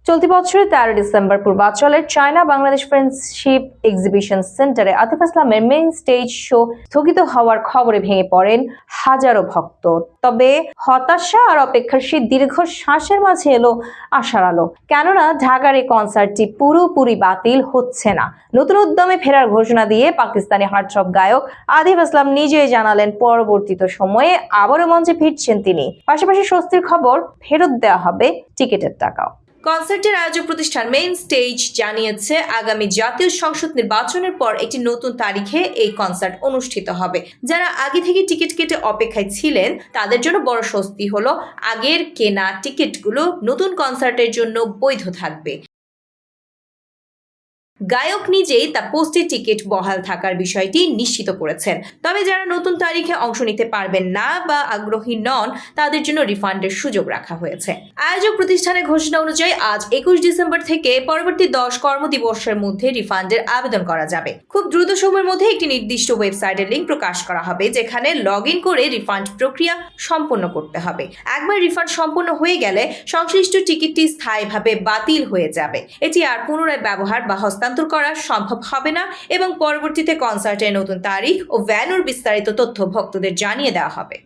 চলতি বছরের 13 ডিসেম্বর পূর্বাঞ্চলের চায়না বাংলাদেশ ফ্রেন্ডশিপ এক্সিবিশন সেন্টারে আতিফ আসলামের মেইন স্টেজ শো স্থগিত হওয়ার খবরে ভেঙে পড়েন হাজারো ভক্ত। তবে হতাশা আর অপেক্ষার সেই দীর্ঘ শ্বাসের মাঝে এলো আশার আলো, কেননা ঢাকার এই কনসার্টটি পুরোপুরি বাতিল হচ্ছে না। নতুন উদ্যমে ফেরার ঘোষণা দিয়ে পাকিস্তানি হার্টথ্রব গায়ক আতিফ আসলাম নিজেই জানালেন পরবর্তী সময়ে আবারও মঞ্চে ফিরছেন তিনি। পাশাপাশি স্বস্তির খবর, ফেরত দেওয়া হবে টিকিটের টাকাও। কনসার্টের আয়োজক প্রতিষ্ঠান মেইন স্টেজ জানিয়েছে আগামী জাতীয় সংসদ নির্বাচনের পর একটি নতুন তারিখে এই কনসার্ট অনুষ্ঠিত হবে। যারা আগে থেকে টিকিট কেটে অপেক্ষায় ছিলেন তাদের জন্য বড় স্বস্তি হলো, আগের কেনা টিকিটগুলো নতুন কনসার্টের জন্য বৈধ থাকবে। গায়ক নিজেই তা পোস্টে টিকিট বহাল থাকার বিষয়টি নিশ্চিত করেছেন। তবে যারা নতুন তারিখে অংশ নিতে পারবেন না বা আগ্রহী নন তাদের জন্য রিফান্ডের সুযোগ রাখা হয়েছে। আয়োজক প্রতিষ্ঠানের ঘোষণা অনুযায়ী আজ 21 ডিসেম্বর থেকে পরবর্তী 10 কর্মদিবসের মধ্যে রিফান্ডের আবেদন করা যাবে। খুব দ্রুত সময়ের মধ্যে একটি নির্দিষ্ট ওয়েবসাইটের লিঙ্ক প্রকাশ করা হবে, যেখানে লগ ইন করে রিফান্ড প্রক্রিয়া সম্পন্ন করতে হবে। একবার রিফান্ড সম্পন্ন হয়ে গেলে সংশ্লিষ্ট টিকিটটি স্থায়ীভাবে বাতিল হয়ে যাবে। এটি আর পুনরায় ব্যবহার বা হস্তান্তর করা সম্ভব হবে না এবং পরবর্তীতে কনসার্টের নতুন তারিখ ও ভেন্যুর বিস্তারিত তথ্য ভক্তদের জানিয়ে দেওয়া হবে।